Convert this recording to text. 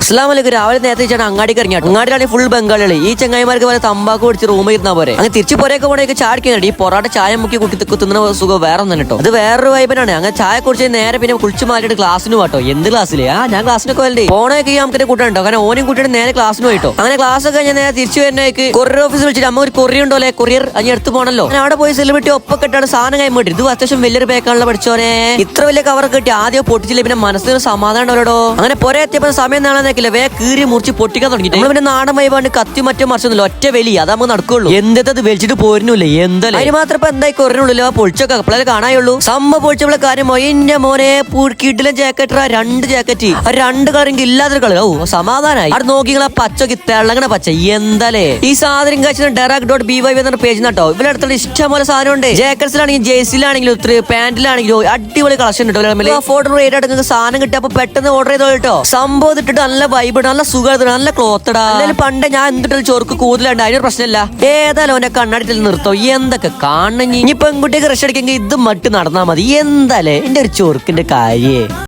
അസ്ലാമലൈക്കും. രാവിലെ നേരത്തെ അങ്ങാടിക്ക് ഇറങ്ങിയ അങ്ങാടിയിലാണ് ഫുൾ ബംഗാളികള്. ഈ ചങ്ങായിമാർക്ക് പോലെ തമ്പാക്ക് പിടിച്ച് റൂമിൽ ഇരുന്നാ പോരെ. അങ്ങനെ തിരിച്ചു പോരേക്ക് പോണേക്ക് ചാടിക്കുന്നുണ്ട്. ഈ പൊറാട്ട ചായ മുക്കി കുത്തുന്ന സുഖം വേറെ ഒന്നും കേട്ടോ. അത് വേറൊരു വൈബനാണ്. അങ്ങനെ ചായ കുടിച്ച് നേരെ പിന്നെ കുളിച്ച് മാറ്റിട്ട് ക്ലാസ്സിന് പോട്ടോ. എന്ത് ക്ലാസ്സില്? ഞാൻ ക്ലാസ്സിനൊക്കെ വരണ്ടേ പോണേക്ക് നമുക്ക് കൂട്ടാണ്ടോ. കാരണം ഓനും കൂട്ടിയിട്ട് നേരെ ക്ലാസ്സിന് പോയിട്ടോ. അങ്ങനെ ക്ലാസ് ഒക്കെ ഞാൻ നേരെ തിരിച്ചു വരുന്നേക്ക് കൊറിയർ ഓഫീസിൽ വിളിച്ചിട്ട് അമ്മ ഒരു കൊറിയർ ഉണ്ടോ അല്ലെ കൊറിയർ അതിന് എടുത്ത് പോകണല്ലോ. ഞാൻ അവിടെ പോയി സെലിബ്രിറ്റി ഒപ്പൊക്കെ ഇട്ടാണ് സാധനം കൈമാറ്റി. ഇത് അത്യാവശ്യം വലിയൊരു പേക്കാണല്ലോ പഠിച്ചോനെ. ഇത്ര വലിയ കവർ കിട്ടി ആദ്യം പൊട്ടിച്ചില്ല. പിന്നെ മനസ്സിന് സമാധാനം ഉണ്ടോ. അങ്ങനെ പൊരെ എത്തിയപ്പോ സമയം നാളെ വേ കീറി മുറിച്ച് പൊട്ടിക്കാൻ തുടങ്ങി. നമ്മൾ പിന്നെ നാടൻ വൈബാണ്ട് കത്തി മറ്റോ മറിച്ചൊന്നുമില്ല. ഒറ്റ വലി അത് നമുക്ക് നടക്കുള്ളൂ. എന്തത് വലിച്ചിട്ട് പോരുന്നില്ല. എന്തായാലും അതിന് മാത്രം ഇപ്പൊ എന്തായി കൊറിനുള്ളില്ല. പൊളിച്ചൊക്കെ അപ്പോഴേ കാണാനുള്ളൂ. സംഭവം പൊളിച്ചപ്പോഴെ കാര്യം എന്റെ മോനെ കിടിലൻ ജാക്കറ്റ്. 2 ജാക്കറ്റ് 2 കളറെങ്കിൽ ഇല്ലാത്തൊരു കളർ. ഓ സമാധാനമായി. അവിടെ നോക്കിങ്ങളെ പച്ചക്ക് തിളങ്ങണ പച്ച. എന്താലേ ഈ സാധനം കഴിച്ച Derac.by എന്ന പേജ് കേട്ടോ. ഇവിടെ അടുത്തുള്ള ഇഷ്ടം പോലെ സാധനം ഉണ്ട്. ജാക്കറ്റ്സിലാണെങ്കിൽ ജേഴ്സിലാണെങ്കിലും പാന്റിലാണെങ്കിലും അടിപൊളി കളക്ഷൻ കിട്ടും. ഫോട്ടോ റേറ്റ് അടങ്ങുന്ന സാധനം കിട്ടിയ അപ്പൊ പെട്ടെന്ന് ഓർഡർ ചെയ്തോ കേട്ടോ. സംഭവം ഇട്ടിട്ട് നല്ല വൈബ്, നല്ല സുഖം, നല്ല ക്ലോത്തടാ. അല്ലെങ്കിൽ പണ്ട് ഞാൻ എന്തിട്ടുള്ള ചൊർക്ക് കൂടുതലുണ്ട്. അതിനൊരു പ്രശ്നമില്ല. ഏതായാലും അവന്റെ കണ്ണാടിത്തിൽ നിർത്തോ. എന്തൊക്കെ കാണണം. ഇനി പെൺകുട്ടിയൊക്കെ റഷ് അടിക്കെങ്കിൽ ഇത് മട്ട് നടന്നാ മതി. എന്താലേ എന്റെ ഒരു ചൊർക്കിന്റെ കാര്യേ.